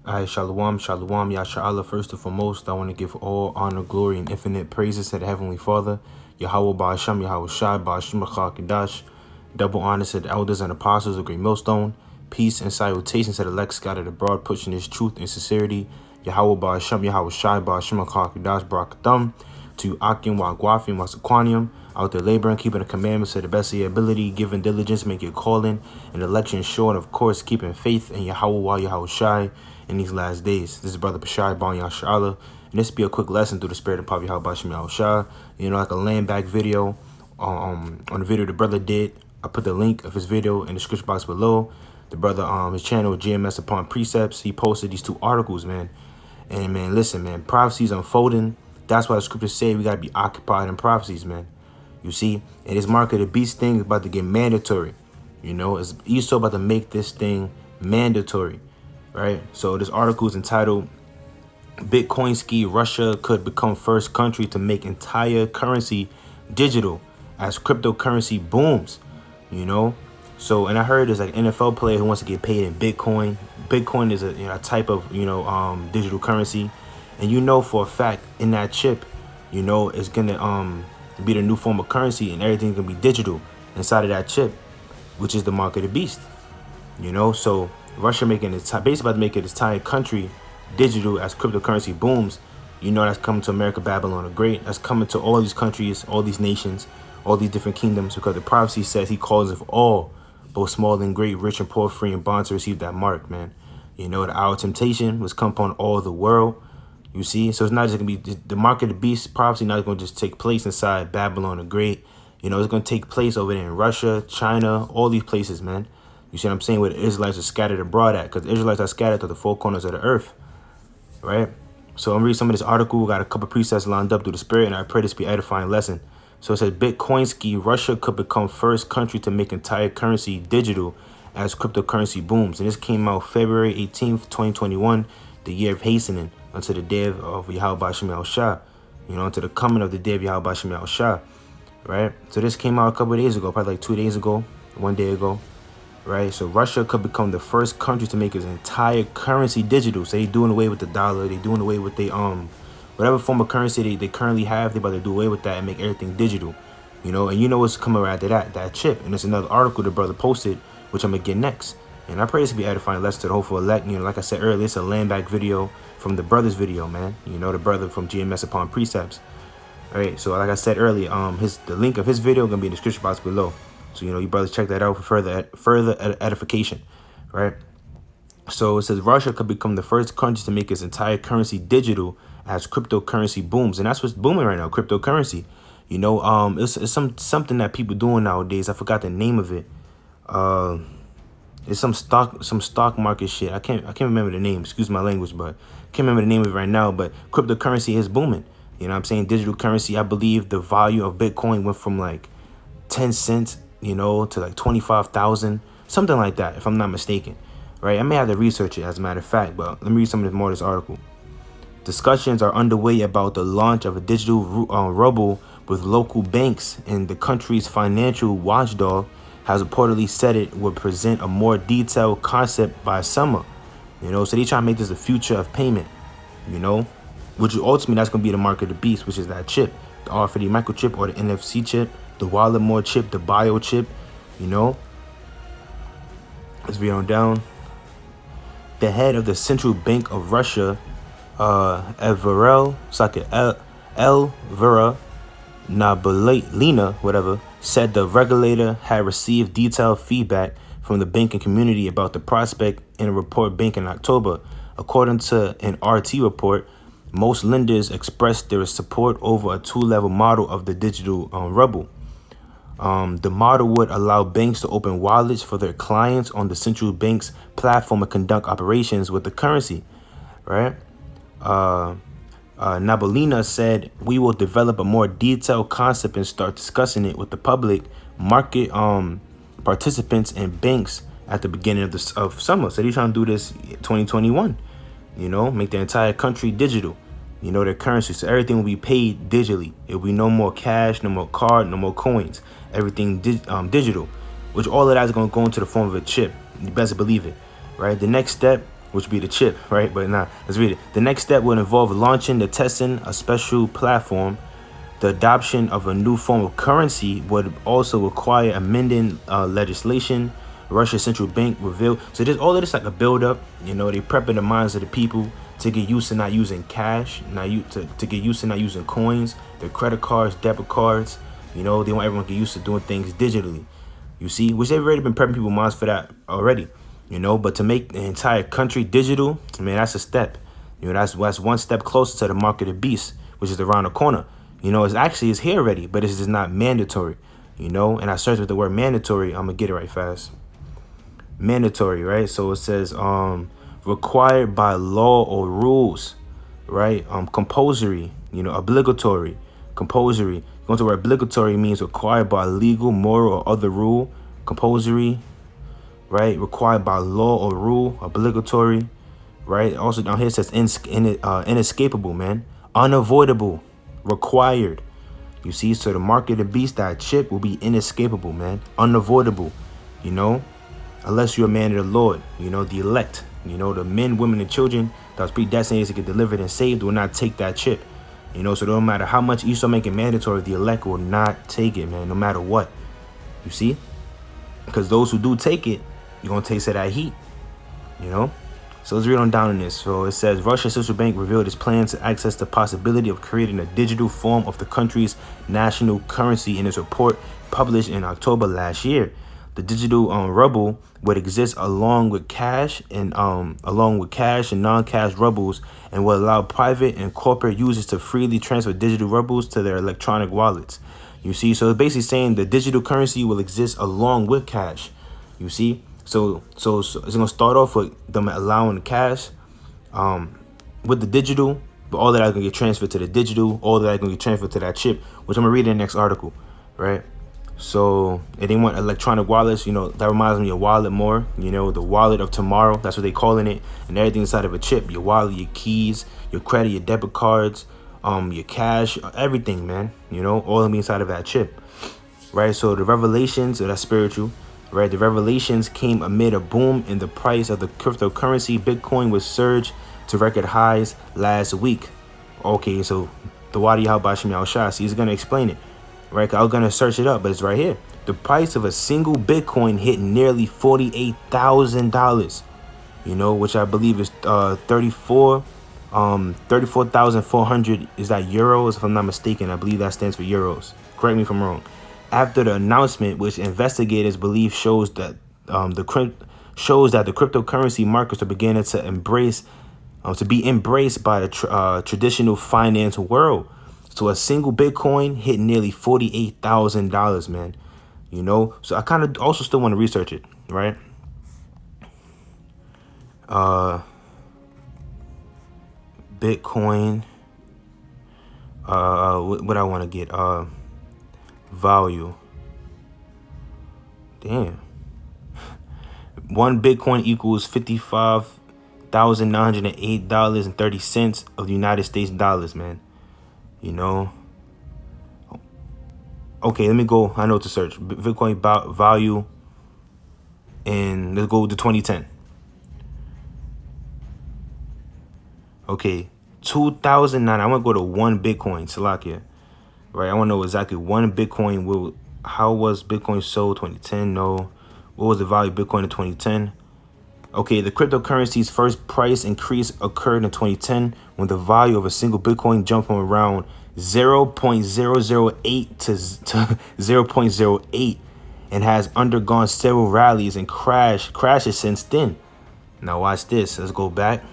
Alright, Shalom, Shalom, Yasha'Allah. First and foremost, I want to give all honor, glory, and infinite praises to the Heavenly Father, Yahweh Ba'asham, Yahweh Shai, Ba'ashim Kadash. Double honor to the elders and apostles of Great Millstone. Peace and salutations to the elect scattered abroad, pushing His truth and sincerity. Yahweh Ba'asham, Yahweh Shai, Ba'ashim Kadash, Barakatham. To you, Akim, Wagwafim, Wasaquanium, out there laboring, keeping the commandments to the best of your ability, giving diligence, make your calling, and election sure, and of course, keeping faith in Yahweh, Yahweh Shai, in these last days. This is Brother Pashai Bon Yasha'Allah, and this will be a quick lesson through the spirit of Papi Halbashim Yahushua. You know, like a land back video on the video the brother did. I put the link of his video in the description box below. The brother, his channel, GMS Upon Precepts, he posted these 2 articles, man. And man, listen, man, prophecies unfolding. That's why the scriptures say we gotta be occupied in prophecies, man. You see, and this mark of the beast thing is about to get mandatory. You know, it's Esau about to make this thing mandatory. Right, so this article is entitled Bitcoin Ski Russia could become first country to make entire currency digital as cryptocurrency booms. You know, so and I heard there's like NFL player who wants to get paid in Bitcoin. Bitcoin is a type of digital currency, and you know for a fact in that chip, you know, it's gonna be the new form of currency, and everything's gonna be digital inside of that chip, which is the mark of the beast. You know, so Russia making it basically about to make its entire country digital as cryptocurrency booms. You know, that's coming to America, Babylon the Great. That's coming to all these countries, all these nations, all these different kingdoms, because the prophecy says He calls of all, both small and great, rich and poor, free and bond, to receive that mark, man. You know, the hour of temptation was come upon all the world. You see, so it's not just gonna be the mark of the beast prophecy. Not gonna just take place inside Babylon the Great. You know, it's gonna take place over there in Russia, China, all these places, man. You see what I'm saying? Where the Israelites are scattered abroad at, because the Israelites are scattered to the 4 corners of the earth, right? So I'm reading some of this article. We got a couple precepts lined up through the spirit, and I pray this be an edifying lesson. So it says, Bitcoin ski, Russia could become first country to make entire currency digital as cryptocurrency booms. And this came out February 18th, 2021, the year of hastening unto the day of Yahweh Ba'ashim Yahushua, you know, unto the coming of the day of Yahweh Ba'ashim Yahushua, right? So this came out a couple of days ago, probably like 2 days ago, 1 day ago. Right, so Russia could become the first country to make its entire currency digital. So they doing away with the dollar. They doing away with the whatever form of currency they currently have. They about to do away with that and make everything digital. You know, and you know what's coming right after that chip. And there's another article the brother posted, which I'm gonna get next. And I pray this will be edifying lesson to the hopeful elect. You know, like I said earlier, it's a land back video from the brother's video, man. You know, the brother from GMS Upon Precepts. All right, so like I said earlier, the link of his video gonna be in the description box below. So, you know, you brothers check that out for further edification, right? So it says Russia could become the first country to make its entire currency digital as cryptocurrency booms. And that's what's booming right now, cryptocurrency. You know, it's something that people doing nowadays. I forgot the name of it. It's some stock market shit. I can't remember the name. Excuse my language, but can't remember the name of it right now. But cryptocurrency is booming. You know what I'm saying? Digital currency. I believe the value of Bitcoin went from like 10 cents, you know, to like 25,000, something like that, if I'm not mistaken, right? I may have to research it as a matter of fact, but let me read some more of this article. Discussions are underway about the launch of a digital ruble with local banks, and the country's financial watchdog has reportedly said it would present a more detailed concept by summer. You know, so they try to make this the future of payment, you know, which ultimately that's going to be the mark of the beast, which is that chip, the RFID microchip or the NFC chip, the Wallet chip, the bio chip, you know. Let's read on down. The head of the Central Bank of Russia, Elvira Nabalina, whatever, said the regulator had received detailed feedback from the banking community about the prospect in a report back in October. According to an RT report, most lenders expressed their support over a 2-level model of the digital ruble. The model would allow banks to open wallets for their clients on the central bank's platform and conduct operations with the currency, right? Nabalina said, we will develop a more detailed concept and start discussing it with the public, market participants, and banks at the beginning of summer. So they're trying to do this 2021, you know, make the entire country digital. You know, their currency. So everything will be paid digitally. It will be no more cash, no more card, no more coins. Everything digital, which all of that is going to go into the form of a chip. You best believe it, right? The next step which would be the chip, right? But nah, let's read it. The next step would involve launching the testing a special platform. The adoption of a new form of currency would also require amending legislation. Russia's central bank revealed. So there's all of this like a build-up. You know, they prepping the minds of the people to get used to not using cash, to get used to not using coins, their credit cards, debit cards. You know, they want everyone to get used to doing things digitally. You see, which they've already been prepping people's minds for that already. You know, but to make the entire country digital, man, that's a step. You know, that's one step closer to the mark of the beast, which is around the corner. You know, it's here already, but it's just not mandatory. You know, and I searched with the word mandatory. I'm gonna get it right fast. Mandatory, right? So it says required by law or rules, right? Compulsory, you know, obligatory, compulsory. Going to where obligatory means required by legal, moral, or other rule. Compulsory, right? Required by law or rule, obligatory, right? Also down here it says inescapable, man. Unavoidable, required. You see, so the mark of the beast, that chip will be inescapable, man. Unavoidable, you know, unless you're a man of the Lord, you know, the elect, you know, the men, women, and children that was predestined to get delivered and saved will not take that chip. You know, so no matter how much you start making mandatory, the elect will not take it, man, no matter what. You see? Because those who do take it, you're going to taste of that heat, you know? So let's read on down in this. So it says, Russia's central bank revealed its plan to access the possibility of creating a digital form of the country's national currency in its report published in October last year. The digital ruble would exist along with cash and non-cash rubles, and will allow private and corporate users to freely transfer digital rubles to their electronic wallets. You see, so it's basically saying the digital currency will exist along with cash. You see, so it's gonna start off with them allowing the cash, with the digital, but all that is gonna get transferred to the digital. All that is gonna get transferred to that chip, which I'm gonna read in the next article, right? So, and they want electronic wallets, you know, that reminds me of wallet more, you know, the wallet of tomorrow, that's what they calling it, and everything inside of a chip, your wallet, your keys, your credit, your debit cards, your cash, everything, man, you know, all of me inside of that chip, right? So the revelations, so that's spiritual, right? The revelations came amid a boom in the price of the cryptocurrency. Bitcoin was surged to record highs last week. Okay, so the Wadi Halbashim Yahshua, he's going to explain it. Right, I was gonna search it up, but it's right here. The price of a single Bitcoin hit nearly $48,000. You know, which I believe is 34,400. Is that euros? If I'm not mistaken, I believe that stands for euros. Correct me if I'm wrong. After the announcement, which investigators believe shows that the cryptocurrency markets are beginning to be embraced by the traditional finance world. So a single Bitcoin hit nearly $48,000, man. You know, so I kind of also still want to research it, right? Bitcoin. What I want to get? Value. Damn. One Bitcoin equals $55,908.30 of the United States dollars, man. You know, okay, let me go. I know what to search. Bitcoin value, and let's go to 2010. Okay, 2009. I want to go to one Bitcoin, Salakia. Right, I want to know exactly one Bitcoin. How was Bitcoin sold 2010? No. What was the value of Bitcoin in 2010? Okay, the cryptocurrency's first price increase occurred in 2010 when the value of a single Bitcoin jumped from around 0.008 to 0.08 and has undergone several rallies and crashes since then. Now watch this. Let's go back.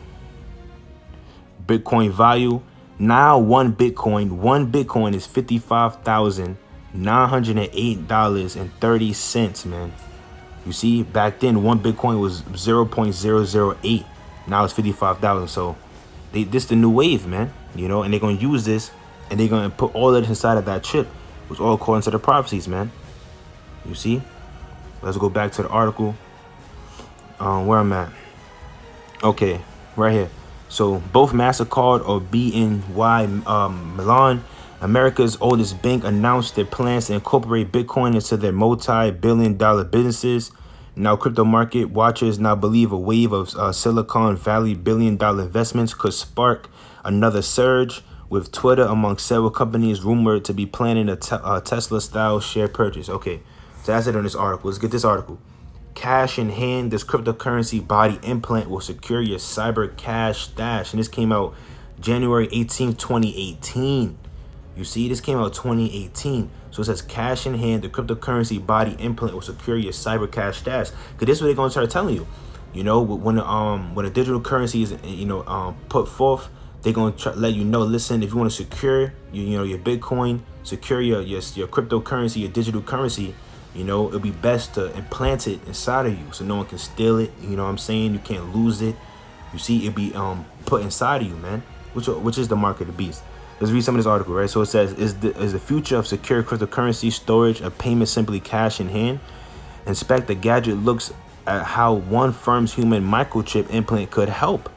Bitcoin value. Now one Bitcoin is $55,908.30, man. You see, back then one Bitcoin was 0.008. Now it's 55,000. So this the new wave, man. You know, and they're gonna use this, and they're gonna put all of this inside of that chip, which all according to the prophecies, man. You see. Let's go back to the article. Where I'm at. Okay, right here. So both MasterCard or BNY Milan, America's oldest bank, announced their plans to incorporate Bitcoin into their multi-billion-dollar businesses. Now, crypto market watchers now believe a wave of Silicon Valley billion-dollar investments could spark another surge, with Twitter among several companies rumored to be planning a Tesla-style share purchase. Okay, so that's it on this article. Let's get this article. Cash in hand, this cryptocurrency body implant will secure your cyber cash stash. And this came out January 18th, 2018. You see, this came out 2018. So it says cash in hand, the cryptocurrency body implant will secure your cyber cash stash. Because this is what they're going to start telling you. You know, when a digital currency is, put forth, they're going to let you know, listen, if you want to secure, your Bitcoin, secure your cryptocurrency, your digital currency, it'll be best to implant it inside of you so no one can steal it. You know what I'm saying? You can't lose it. You see, it'll be put inside of you, man, which is the mark of the beast. Let's read some of this article, right? So it says, is the future of secure cryptocurrency storage of payment simply cash in hand? Inspect the gadget looks at how one firm's human microchip implant could help.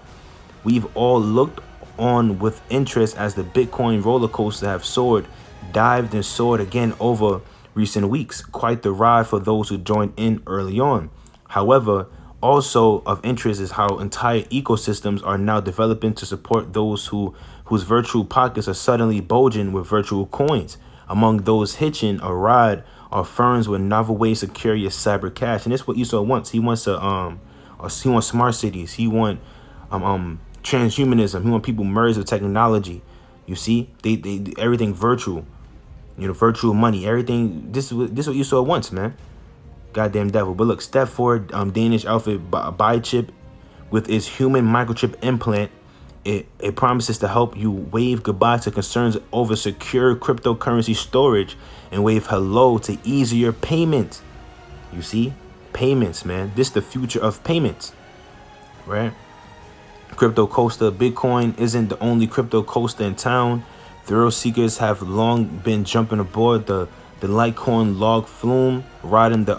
We've all looked on with interest as the Bitcoin roller coaster have dived and soared again over recent weeks. Quite the ride for those who joined in early on. However, also of interest is how entire ecosystems are now developing to support those whose virtual pockets are suddenly bulging with virtual coins. Among those hitching a ride are firms with novel ways to secure your cyber cash. And that's what Esau wants. He wants he wants smart cities. He wants transhumanism. He wants people merged with technology. You see, they everything virtual. Virtual money, everything. This is what Esau wants, man. Goddamn devil. But look, step forward, Danish outfit Chip with its human microchip implant. It promises to help you wave goodbye to concerns over secure cryptocurrency storage and wave hello to easier payments. You see, payments, man. This is the future of payments, right? Crypto coaster Bitcoin isn't the only crypto coaster in town. Thrill seekers have long been jumping aboard the Litecoin log flume, riding the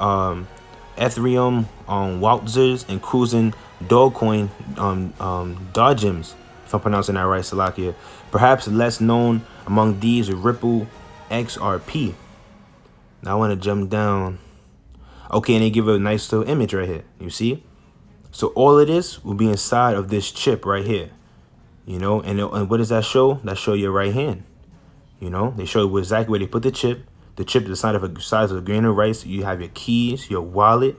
Ethereum waltzers, and cruising Dogecoin Dogems, if I'm pronouncing that right, Salakia. Perhaps less known among these Ripple XRP. Now I want to jump down. Okay, and they give a nice little image right here. You see? So all of this will be inside of this chip right here. And what does that show? That show your right hand. They show you exactly where they put the chip. The chip is the size of a grain of rice. You have your keys, your wallet,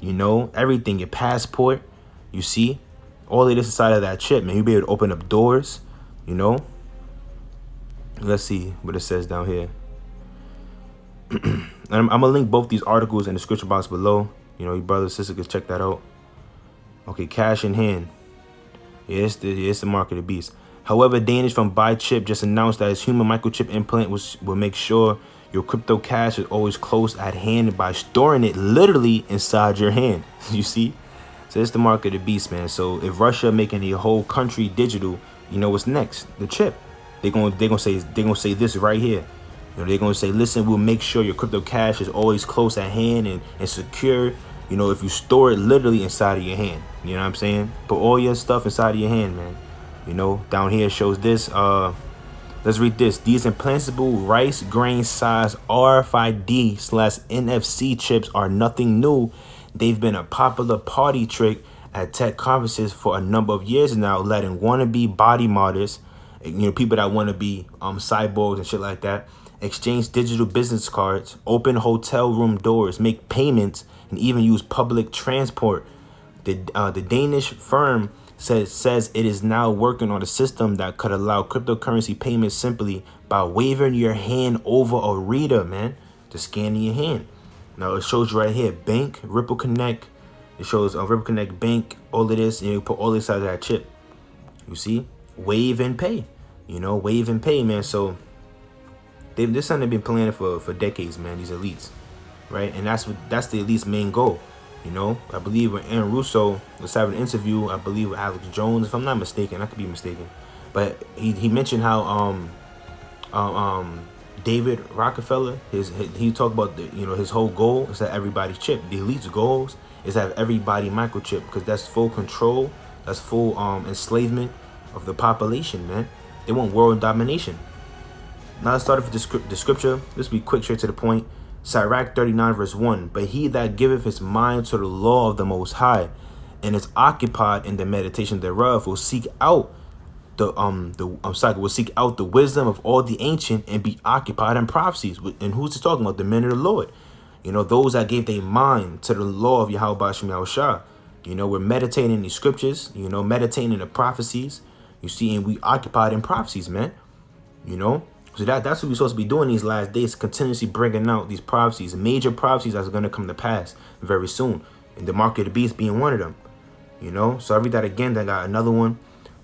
everything, your passport. You see, all of this inside of that chip, man. You'll be able to open up doors. Let's see what it says down here. And I'm gonna link both these articles in the description box below. Your brother and sister can check that out. Okay, cash in hand. Yeah, it's the mark of the beast. However, Danish from Chip just announced that his human microchip implant will make sure your crypto cash is always close at hand by storing it literally inside your hand. You see? So it's the mark of the beast, man. So if Russia making the whole country digital, what's next? The chip. They're gonna say this right here. They're gonna say, listen, we'll make sure your crypto cash is always close at hand and secure. If you store it literally inside of your hand, you know what I'm saying? Put all your stuff inside of your hand, man. Down here shows this. Let's read this. These implantable rice grain size RFID/NFC chips are nothing new. They've been a popular party trick at tech conferences for a number of years now, letting wannabe body modders, people that want to be cyborgs and shit like that, exchange digital business cards, open hotel room doors, make payments, and even use public transport. The Danish firm says it is now working on a system that could allow cryptocurrency payments simply by waving your hand over a reader, man, to scan in your hand. Now it shows you right here, bank, Ripple Connect. It shows Ripple Connect Bank, all of this, and you put all this out of that chip. You see, wave and pay. Wave and pay, man. So this something they've been planning for decades, man. These elites, right? And that's the elite's main goal. I believe when Aaron Russo was having an interview, I believe with Alex Jones, if I'm not mistaken, I could be mistaken, but he mentioned how David Rockefeller, he talked about his whole goal is that everybody's chip. The elite's goals is to have everybody microchip, because that's full control, that's full enslavement of the population, man. They want world domination. Now let's start off with the scripture. Let's be quick, straight to the point. Sirach 39 verse 1. But he that giveth his mind to the law of the Most High, and is occupied in the meditation thereof, will seek out will seek out the wisdom of all the ancient, and be occupied in prophecies. And who's this talking about? The men of the Lord. Those that gave their mind to the law of Yahweh Ba'ashem Yahushua. We're meditating these scriptures, meditating the prophecies. You see, and we occupied in prophecies, man. So that's what we're supposed to be doing these last days, continuously bringing out these prophecies, major prophecies that's going to come to pass very soon. And the mark of the beast being one of them. So I read that again. I got another one.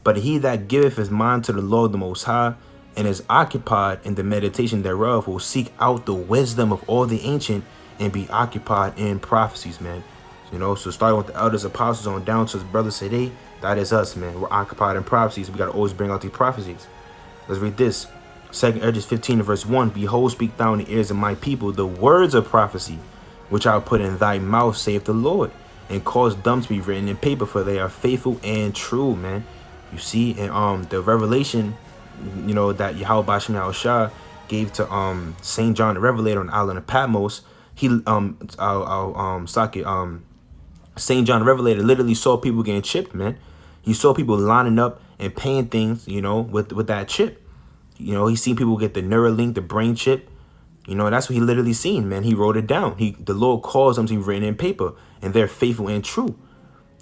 But he that giveth his mind to the law of the Most High, and is occupied in the meditation thereof, will seek out the wisdom of all the ancient, and be occupied in prophecies, man. So starting with the elders, apostles, on down to his brothers today, that is us, man. We're occupied in prophecies. We got to always bring out these prophecies. Let's read this. 2 Edges 15 verse 1. Behold, speak thou in the ears of my people the words of prophecy, which I will put in thy mouth, saith the Lord, and cause them to be written in paper, for they are faithful and true, man. You see, and the revelation, that Yahweh Ba'ashem Yahushua gave to Saint John the Revelator on the island of Patmos. Saint John the Revelator literally saw people getting chipped, man. He saw people lining up and paying things, with that chip. He seen people get the Neuralink, the brain chip. That's what he literally seen, man. He wrote it down. The Lord calls them to be written in paper, and they're faithful and true.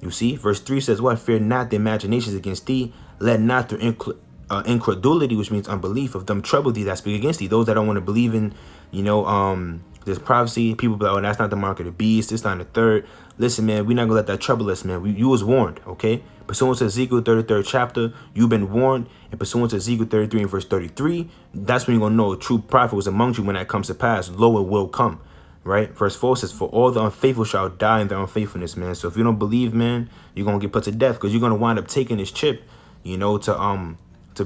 You see, verse 3 says, what? Fear not the imaginations against thee. Let not their incredulity, which means unbelief, of them trouble thee that speak against thee. Those that don't want to believe in, this prophecy, people be like, oh, that's not the mark of the beast, it's not the third. Listen, man, we're not gonna let that trouble us, man. You was warned, okay? Pursuant to Ezekiel 33rd chapter, you've been warned. And pursuant to Ezekiel 33 and verse 33, that's when you're gonna know a true prophet was among you when that comes to pass. Lo, it will come. Right? Verse 4 says, for all the unfaithful shall die in their unfaithfulness, man. So if you don't believe, man, you're gonna get put to death, because you're gonna wind up taking this chip, to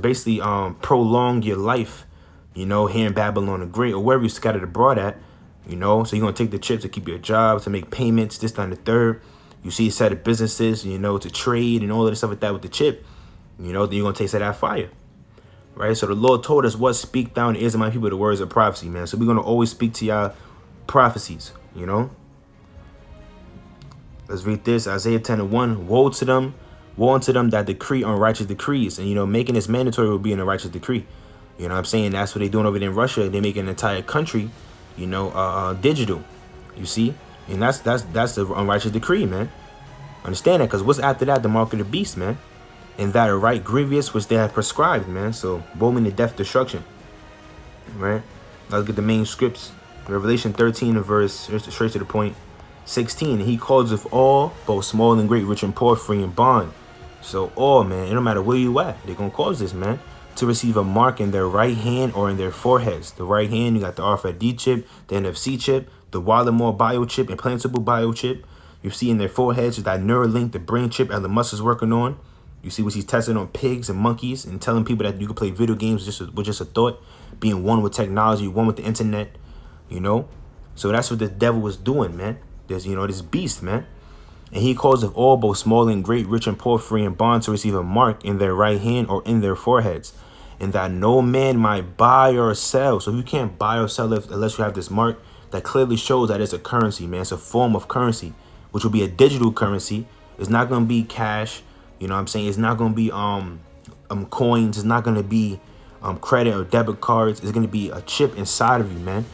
basically prolong your life, here in Babylon the Great, or wherever you scattered abroad at, so you're gonna take the chip to keep your job, to make payments, this, that, and the third. You see a set of businesses, to trade and all of this stuff like that with the chip, then you're gonna taste that fire. Right? So the Lord told us, what? Speak down the ears of my people the words of prophecy, man. So we're gonna always speak to y'all prophecies. Let's read this. Isaiah 10:1. Woe unto them that decree unrighteous decrees. And making this mandatory will be an unrighteous decree. What I'm saying? That's what they're doing over there in Russia. They're making an entire country, digital. You see? And that's the unrighteous decree, man. Understand that, because what's after that? The mark of the beast, man. And that are right grievous, which they have prescribed, man. So woe meaning death, destruction. Right? Let's get the main scripts. Revelation 13 and verse, straight to the point, 16. He calls of all, both small and great, rich and poor, free and bond. So all, man, it don't matter where you at, they're gonna cause this, man, to receive a mark in their right hand or in their foreheads. The right hand, you got the RFID chip, the NFC chip, the Wallimore biochip, implantable biochip. You see in their foreheads is that Neuralink, the brain chip Elon Musk is working on. You see what he's testing on pigs and monkeys, and telling people that you can play video games with just a thought, being one with technology, one with the internet. So that's what the devil was doing, man. There's, this beast, man. And he calls of all, both small and great, rich and poor, free and bond, to receive a mark in their right hand or in their foreheads, and that no man might buy or sell. So you can't buy or sell unless you have this mark that clearly shows that it's a currency, man. It's a form of currency, which will be a digital currency. It's not going to be cash. It's not going to be coins. It's not going to be credit or debit cards. It's going to be a chip inside of you, man.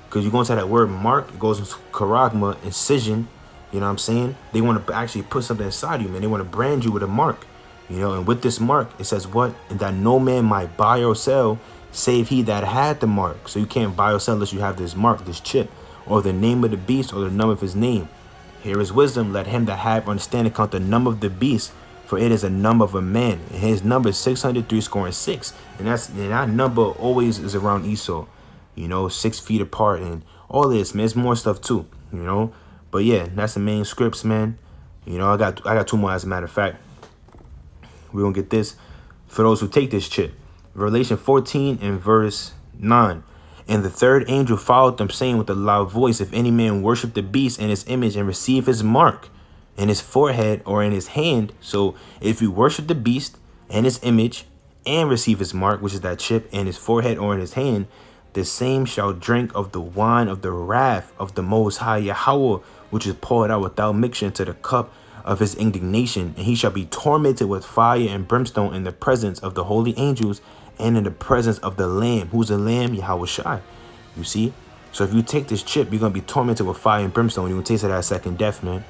Because you're going to that word mark, it goes into charagma, incision. They want to actually put something inside you, man. They want to brand you with a mark. And with this mark, it says what? And that no man might buy or sell, save he that had the mark. So you can't buy or sell unless you have this mark, this chip, or the name of the beast, or the number of his name. Here is wisdom. Let him that have understanding count the number of the beast, for it is a number of a man. And his number is 603 and that number always is around Esau. 6 feet apart and all this, man. There's more stuff too, But yeah, that's the main scripts, man. I got 2 more, as a matter of fact. We're gonna get this for those who take this chip. Revelation 14 and verse 9. And the third angel followed them, saying with a loud voice, if any man worship the beast and his image, and receive his mark in his forehead or in his hand. So if you worship the beast and his image and receive his mark, which is that chip, in his forehead or in his hand, the same shall drink of the wine of the wrath of the Most High Yahweh, which is poured out without mixture into the cup of his indignation. And he shall be tormented with fire and brimstone in the presence of the holy angels and in the presence of the Lamb. Who's the Lamb? Yahweh Shai. You see? So if you take this chip, you're going to be tormented with fire and brimstone. You're going to taste of that second death, man.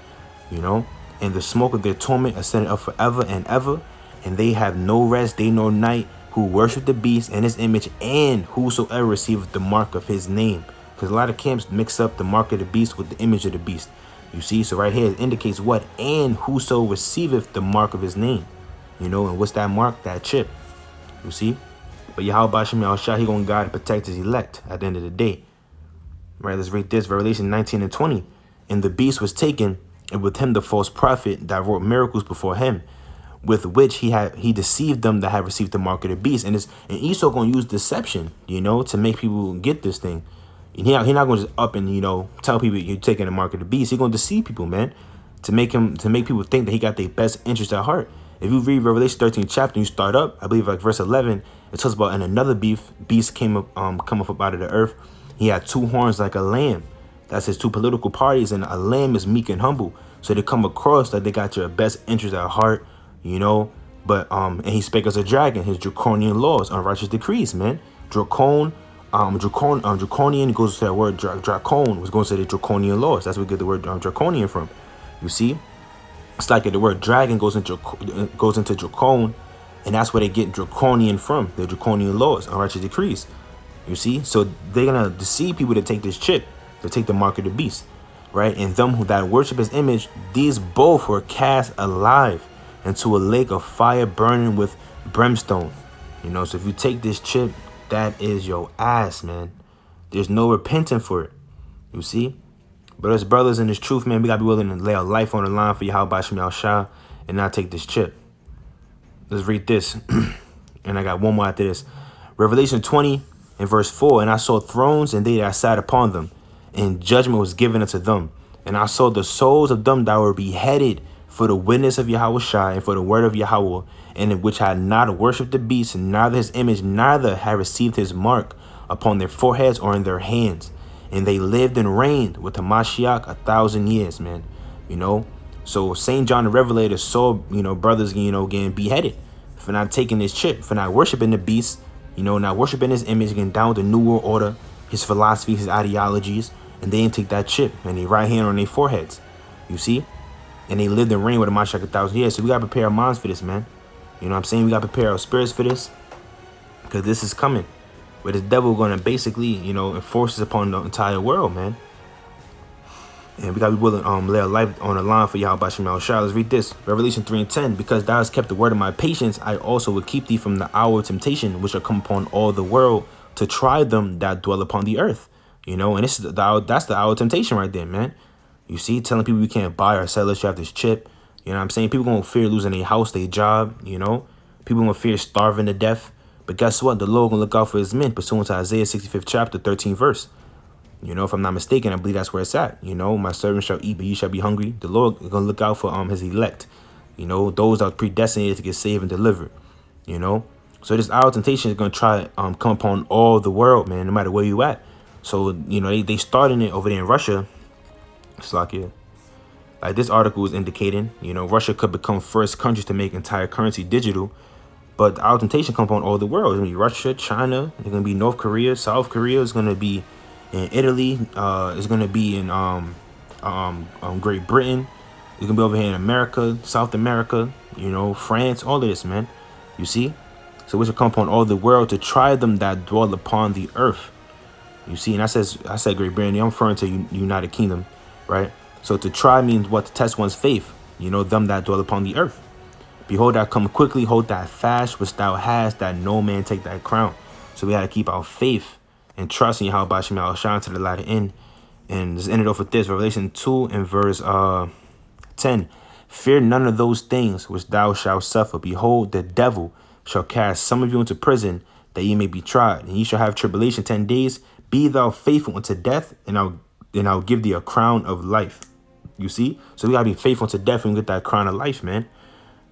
You know? And the smoke of their torment ascended up forever and ever. And they have no rest day nor night, who worship the beast and his image, and whosoever receiveth the mark of his name. Because a lot of camps mix up the mark of the beast with the image of the beast. You see? So right here it indicates what? And whoso receiveth the mark of his name. You know? And what's that mark? That chip. You see? But Yahweh Bashim Yahushua, he gonna guide and protect his elect at the end of the day. Right, let's read this. Revelation 19 and 20. And the beast was taken, and with him the false prophet that wrought miracles before him, with which he deceived them that had received the mark of the beast. And Esau gonna use deception, you know, to make people get this thing. And he not gonna just up and, you know, tell people you're taking the mark of the beast. He gonna deceive people, man, to make people think that he got their best interest at heart. If you read Revelation 13 chapter, and you start up, I believe like verse 11, it talks about, and another beast came up, come up out of the earth. He had two horns like a lamb. That's his two political parties, and a lamb is meek and humble. So they come across that they got your best interest at heart, you know. But and he spake as a dragon, his draconian laws, unrighteous decrees, man. Draconian goes to that word dracon, which goes to the draconian laws. That's where we get the word draconian from. You see, it's like the word dragon goes into dracon, and that's where they get draconian from. The draconian laws, unrighteous decrees. You see, so they're gonna deceive people to take this chip, to take the mark of the beast, right? And them who that worship his image, these both were cast alive into a lake of fire burning with brimstone. You know, so if you take this chip, that is your ass, man. There's no repenting for it. You see? But as brothers in this truth, man, we gotta be willing to lay our life on the line for Yahweh Bashim Yahushua and not take this chip. Let's read this. And I got one more after this. Revelation 20 and verse 4. And I saw thrones, and they that sat upon them, and judgment was given unto them. And I saw the souls of them that were beheaded for the witness of Yahweh Shai, and for the word of Yahweh, and in which had not worshipped the beast, and neither his image, neither had received his mark upon their foreheads or in their hands. And they lived and reigned with the Mashiach 1,000 years, man. You know, so St. John the Revelator saw, you know, brothers, you know, getting beheaded for not taking this chip, for not worshiping the beast, you know, not worshiping his image, getting down with the New World Order, his philosophies, his ideologies, and they didn't take that chip and they right hand on their foreheads. You see? And they lived and reigned with the Mashiach 1,000 years. So we got to prepare our minds for this, man. You know what I'm saying? We got to prepare our spirits for this, because this is coming. Where the devil going to basically, you know, enforce this upon the entire world, man. And we got to be willing to lay our life on the line for Yahweh Bashim Yahushua. Let's read this. Revelation 3 and 10. Because thou hast kept the word of my patience, I also will keep thee from the hour of temptation, which shall come upon all the world, to try them that dwell upon the earth. You know, and this is that's the hour of temptation right there, man. You see, telling people we can't buy or sell unless you have this chip. You know what I'm saying? People going to fear losing their house, their job, you know. People going to fear starving to death. But guess what? The Lord going to look out for his men, pursuant to Isaiah 65th chapter, 13th verse. You know, if I'm not mistaken, I believe that's where it's at. You know, my servant shall eat, but ye shall be hungry. The Lord is going to look out for his elect. You know, those that are predestinated to get saved and delivered. You know. So this hour of temptation is going to try come upon all the world, man, no matter where you at. So, you know, they starting it over there in Russia. It's like, yeah. Like this article is indicating, you know, Russia could become first country to make entire currency digital. But the hour of temptation come upon all the world. It's going to be Russia, China. It's going to be North Korea, South Korea. It's going to be in Italy. It's going to be in Great Britain. It's going to be over here in America, South America, you know, France, all of this, man. You see? So we should come upon all the world to try them that dwell upon the earth. You see? And I said Great Britain. I'm referring to United Kingdom, right? So to try means what? To test one's faith. You know, them that dwell upon the earth. Behold, I come quickly, hold that fast which thou hast, that no man take thy crown. So we had to keep our faith and trust in Yahweh Bashim Yahushua to the latter end. And just ended off with this, Revelation 2 and verse 10. Fear none of those things which thou shalt suffer. Behold, the devil shall cast some of you into prison, that ye may be tried. And ye shall have tribulation 10 days. Be thou faithful unto death, and I'll give thee a crown of life. You see? So we got to be faithful unto death and get that crown of life, man.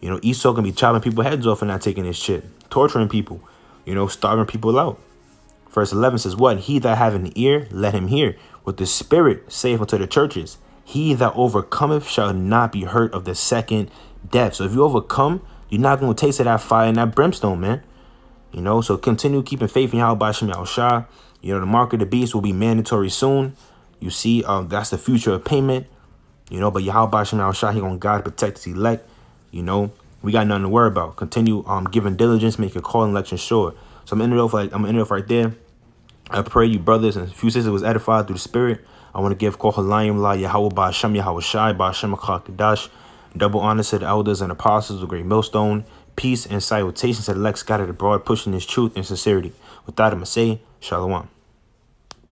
You know, Esau going to be chopping people's heads off and not taking his shit. Torturing people. You know, starving people out. Verse 11 says, what? He that have an ear, let him hear what the Spirit saith unto the churches. He that overcometh shall not be hurt of the second death. So if you overcome, you're not going to taste of that fire and that brimstone, man. You know, so continue keeping faith in Yahweh Shem Yahushua. You know, the mark of the beast will be mandatory soon. You see, that's the future of payment. You know, but Yahweh Shem Yahushua, he gonna guide, protect his elect. You know, we got nothing to worry about. Continue giving diligence, make your call and election sure. So I'm ending off right there. I pray you brothers and few sisters was edified through the Spirit. I want to give Kol Halayim La Yahweh Ba'Shem Yahushai Ba'Shem Kadash. Double honor to the elders and apostles of the great millstone. Peace and salutations to the elect scattered abroad, pushing this truth and sincerity. With that, I'm going to say, Shalom.